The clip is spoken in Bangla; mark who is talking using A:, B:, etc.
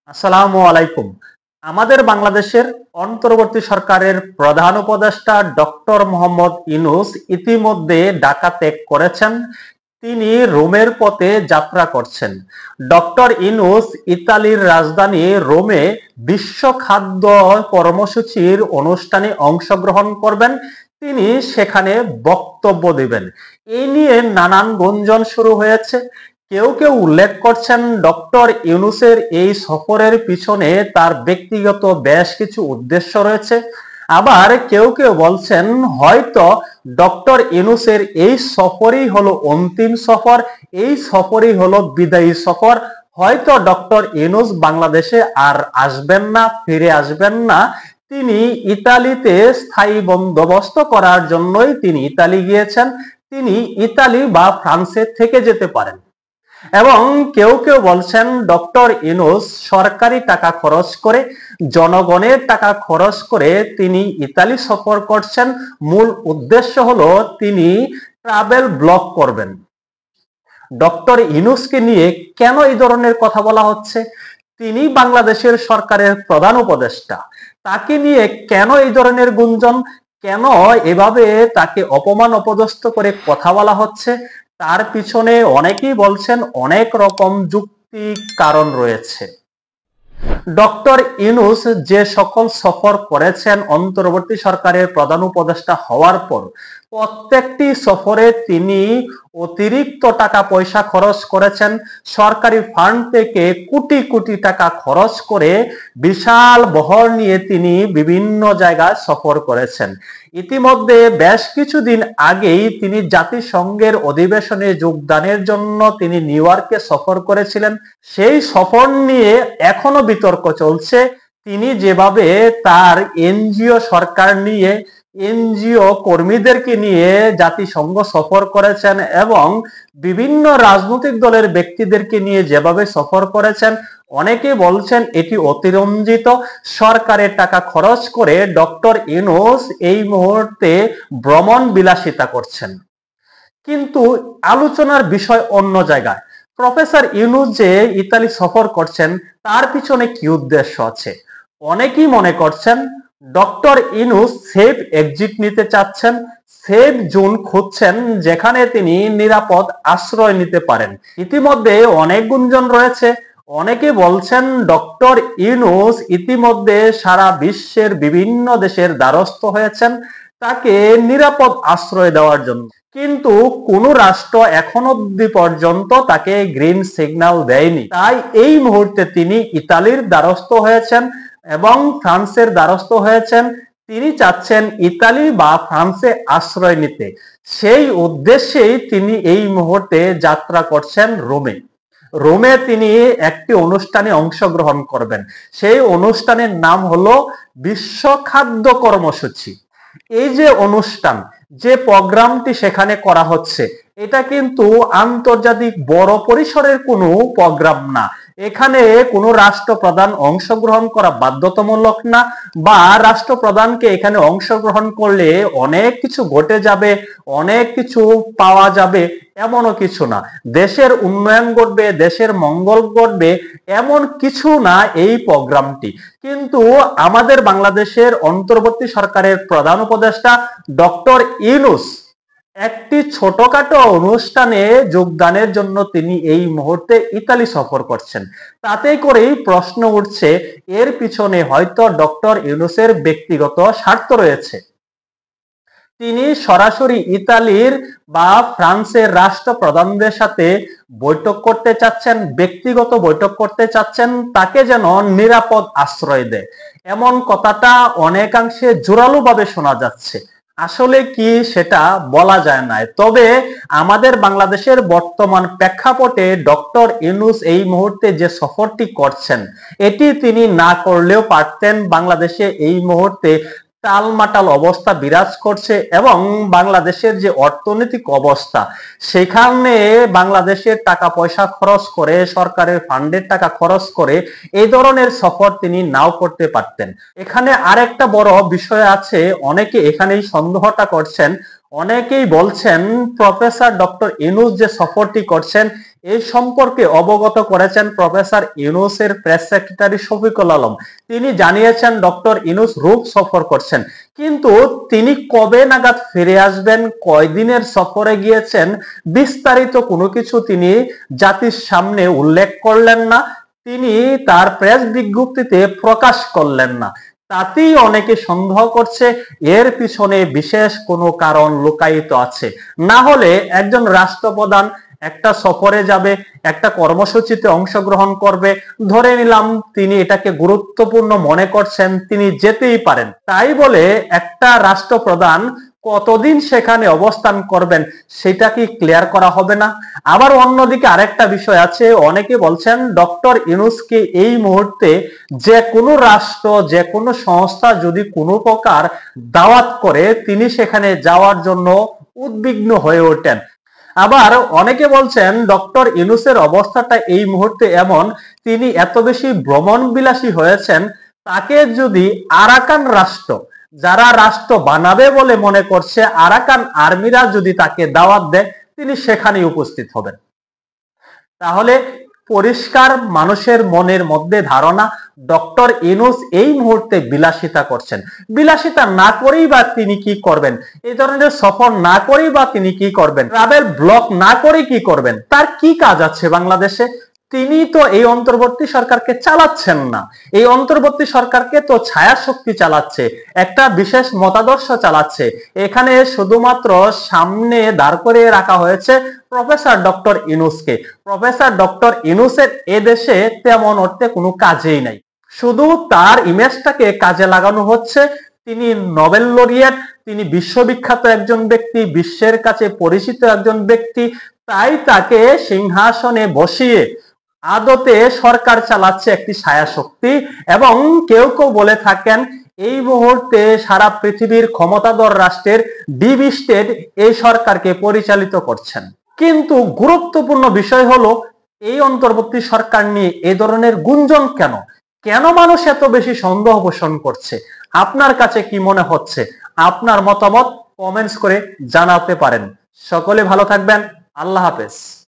A: আসসালামু আলাইকুম। আমাদের বাংলাদেশের অন্তর্বর্তী সরকারের প্রধান উপদেষ্টা ডক্টর মোহাম্মদ ইউনূস ইতিমধ্যে ঢাকা ত্যাগ করেছেন। তিনি রোমের পথে যাত্রা করছেন। ডক্টর ইউনূস ইতালির রাজধানী রোমে বিশ্ব খাদ্য কর্মসূচির অনুষ্ঠানে অংশগ্রহণ করবেন। তিনি সেখানে বক্তব্য দেবেন। এই নিয়ে নানান গুঞ্জন শুরু হয়েছে। কেউ কেউ উল্লেখ করছেন ডক্টর ইউনূসের এই সফরের পিছনে তার ব্যক্তিগত বেশ কিছু উদ্দেশ্য রয়েছে। আবার কেউ কেউ বলছেন হয়তো ডক্টর ইউনূসের এই সফরই হলো অন্তিম সফর, এই সফরই হলো বিদায়ী সফর। হয়তো ডক্টর ইউনূস বাংলাদেশে আর আসবেন না, ফিরে আসবেন না। তিনি ইতালিতে স্থায়ী বন্দোবস্ত করার জন্যই তিনি ইতালি গিয়েছেন। তিনি ইতালি বা ফ্রান্সে থেকে যেতে পারেন। এবং কেউ কেউ বলছেন ডক্টর ইউনূস সরকারি টাকা খরচ করে, জনগণের টাকা খরচ করে তিনি ইতালি সফর করছেন। মূল উদ্দেশ্য হলো তিনি ট্রাভেল ব্লগ করবেন। ডক্টর ইউনূসকে নিয়ে কেন এই ধরনের কথা বলা হচ্ছে? তিনি বাংলাদেশের সরকারের প্রধান উপদেষ্টা। তাকে নিয়ে কেন এই ধরনের গুঞ্জন? কেন এভাবে তাকে অপমান অপদস্থ করে কথা বলা হচ্ছে? তার পিছনে অনেকেই বলছেন অনেক রকম যুক্তি কারণ রয়েছে। ডক্টর ইউনূস যে সকল সফর করেছেন অন্তর্বর্তী সরকারের প্রধান উপদেষ্টা হওয়ার পর, প্রত্যেকটি সফরে তিনি অতিরিক্ত টাকা পয়সা খরচ করেছেন। সরকারি ফান্ড থেকে কোটি কোটি টাকা খরচ করে বিশাল বহর নিয়ে তিনি বিভিন্ন জায়গায় সফর করেছেন। ইতিমধ্যে বেশ কিছুদিন আগেই তিনি জাতিসংঘের অধিবেশনে যোগদানের জন্য তিনি নিউ ইয়র্কে সফর করেছিলেন। সেই সফর নিয়ে এখনো বিতর্ক চলছে। তিনি যেভাবে তার এনজিও সরকার নিয়ে, এনজিও কর্মীদেরকে নিয়ে জাতিসংঘ সফর করেছেন এবং বিভিন্ন রাজনৈতিক দলের ব্যক্তিদেরকে নিয়ে যেভাবে সফর করেছেন, অনেকে বলছেন এটি অতিরঞ্জিত। সরকারের টাকা খরচ করে ডক্টর ইউনূস এই মুহূর্তে ভ্রমণ বিলাসিতা করছেন। কিন্তু আলোচনার বিষয় অন্য জায়গায়। প্রফেসর ইউনূস যে ইতালি সফর করছেন তার পিছনে কি উদ্দেশ্য আছে? অনেকেই মনে করছেন ডক্টর ইউনূস সেফ এক্সিট নিতে চাচ্ছেন, সেফ জোন খুঁজছেন যেখানে তিনি নিরাপদ আশ্রয় নিতে পারেন। ইতিমধ্যে অনেক গুঞ্জন রয়েছে। অনেকে বলছেন ডক্টর ইউনূস ইতিমধ্যে সারা বিশ্বের বিভিন্ন দেশের দ্বারস্থ হয়েছেন তাকে নিরাপদ আশ্রয় দেওয়ার জন্য, কিন্তু কোন রাষ্ট্র এখন অব্দি পর্যন্ত তাকে গ্রিন সিগন্যাল দেয়নি। তাই এই মুহূর্তে তিনি ইতালির দ্বারস্থ হয়েছেন এবং ফ্রান্সের দ্বারস্থ হয়েছেন। তিনি চাচ্ছেন ইতালি বা ফ্রান্সে আশ্রয় নিতে। সেই উদ্দেশ্যেই তিনি এই মুহূর্তে যাত্রা করছেন রোমে। রোমে তিনি একটি অনুষ্ঠানে অংশগ্রহণ করবেন। সেই অনুষ্ঠানের নাম হলো বিশ্ব খাদ্য কর্মসূচি। এই যে অনুষ্ঠান, যে প্রোগ্রামটি সেখানে করা হচ্ছে, এটা কিন্তু আন্তর্জাতিক বড় পরিসরের কোনো প্রোগ্রাম না। এখানে কোনো রাষ্ট্রপ্রধান অংশগ্রহণ করা বাধ্যতামূলক না, বা রাষ্ট্রপ্রধানকে এখানে অংশগ্রহণ করলে অনেক কিছু ঘটে যাবে, অনেক কিছু পাওয়া যাবে, এমনও কিছু না। দেশের উন্নয়ন ঘটবে, দেশের মঙ্গল ঘটবে, এমন কিছু না এই প্রোগ্রামটি। কিন্তু আমাদের বাংলাদেশের অন্তর্বর্তী সরকারের প্রধান উপদেষ্টা ডক্টর ইউনূস একটি ছোটখাটো অনুষ্ঠানে যোগদানের জন্য তিনি এই মুহূর্তে ইতালি সফর করছেন। তাতে করেই প্রশ্ন উঠছে এর পিছনে হয়তো ডক্টর ইউনূসের ব্যক্তিগত স্বার্থ রয়েছে। তিনি সরাসরি ইতালির বা ফ্রান্সের রাষ্ট্রপ্রধানদের সাথে বৈঠক করতে চাচ্ছেন, ব্যক্তিগত বৈঠক করতে চাচ্ছেন, তাকে যেন নিরাপদ আশ্রয় দেয়। এমন কথাটা অনেকাংশে জোরালোভাবে শোনা যাচ্ছে। আসলে কি সেটা বলা যায় না। তবে আমাদের বাংলাদেশের বর্তমান প্রেক্ষাপটে ডক্টর ইউনূস এই মুহূর্তে যে সফরটি করছেন এটি তিনি না করলেও পারতেন। বাংলাদেশে এই মুহূর্তে টালমাটাল অবস্থা বিরাজ করছে এবং বাংলাদেশের যে অর্থনৈতিক অবস্থা, সেখানে বাংলাদেশের টাকা পয়সা খরচ করে, সরকারের ফান্ডের টাকা খরচ করে এই ধরনের সফর তিনি নাও করতে পারতেন। এখানে আরেকটা বড় বিষয় আছে, অনেকে এখানেই সন্দেহটা করছেন। অনেকেই বলছেন প্রফেসর ডক্টর ইউনূস যে সফরটি করছেন এই সম্পর্কে অবগত করেছেন প্রফেসর ইউনূসের প্রেস সেক্রেটারি শফিকুল আলম। তিনি জানিয়েছেন ডক্টর ইউনূস রোম সফর করছেন, কিন্তু তিনি কবে নাগাদ ফিরে আসবেন, কয়দিনের সফরে গিয়েছেন, বিস্তারিত কোনো কিছু তিনি জাতির সামনে উল্লেখ করলেন না, তিনি তার প্রেস বিজ্ঞপ্তিতে প্রকাশ করলেন না। তাতেই অনেকে সন্দেহ করছে এর পিছনে বিশেষ কোনো কারণ লুকায়িত আছে। না হলে একজন রাষ্ট্রপ্রধান একটা সফরে যাবে, একটা কর্মসূচিতে অংশগ্রহণ করবে, ধরে নিলাম তিনি এটাকে গুরুত্বপূর্ণ মনে করছেন, তিনি যেতেই পারেন। তাই বলে একটা রাষ্ট্রপ্রধান কতদিন সেখানে অবস্থান করবেন সেটা কি ক্লিয়ার করা হবে না? আবার অন্যদিকে আরেকটা বিষয় আছে, অনেকে বলছেন ডক্টর ইউনূসকে এই মুহূর্তে যে কোনো রাষ্ট্র, যে কোনো সংস্থা যদি কোনো প্রকার দাওয়াত করে তিনি সেখানে যাওয়ার জন্য উদ্বিগ্ন হয়ে ওঠেন। আবার অনেকে বলছেন ডক্টর ইউনূসের অবস্থাটা এই মুহূর্তে এমন, তিনি এত বেশি ভ্রমণ বিলাসী হয়েছেন, তাকে যদি আরাকান রাষ্ট্র, যারা রাষ্ট্র বানাবে বলে মনে করছে, আরাকান আর্মিরা যদি তাকে দাওয়াত দেয়, তিনি সেখানে উপস্থিত হবেন। তাহলে পরিষ্কার মানুষের মনের মধ্যে ধারণা ডক্টর ইউনূস এই মুহূর্তে বিলাসিতা করছেন। বিলাসিতা না করেই বা তিনি কি করবেন? এই ধরনের সফর না করেই বা তিনি কি করবেন? ট্রাভেল ব্লগ না করে কি করবেন? তার কি কাজ আছে বাংলাদেশে? তিনি তো এই অন্তর্বর্তী সরকারকে চালাচ্ছেন না, এই অন্তর্বর্তী সরকারকে তো ছায়া শক্তি চালাচ্ছে, একটা বিশেষ মতাদর্শ চালাচ্ছে। এখানে শুধুমাত্র সামনে দাঁড় করিয়ে রাখা হয়েছে প্রফেসর ডক্টর ইউনূসকে। প্রফেসর ডক্টর ইউনূসের এদেশে তেমন অর্থে কোনো কাজেই নাই, শুধু তার ইমেজটাকে কাজে লাগানো হচ্ছে। তিনি নোবেল লরিয়েট, তিনি বিশ্ববিখ্যাত একজন ব্যক্তি, বিশ্বের কাছে পরিচিত একজন ব্যক্তি, তাই তাকে সিংহাসনে বসিয়ে আদতে সরকার চালাচ্ছে একটি ছায়া শক্তি। এবং কেউ কেউ বলে থাকেন এই মুহূর্তে সারা পৃথিবীর ক্ষমতাধর রাষ্ট্রের ডিপ স্টেট এই সরকারকে পরিচালিত করছেন। কিন্তু গুরুত্বপূর্ণ বিষয় হলো এই অন্তর্বর্তী সরকার নিয়ে এই ধরনের গুঞ্জন কেন? কেন মানুষ এত বেশি সন্দেহ পোষণ করছে? আপনার কাছে কি মনে হচ্ছে? আপনার মতামত কমেন্টস করে জানাতে পারেন। সকলে ভালো থাকবেন। আল্লাহ হাফেজ।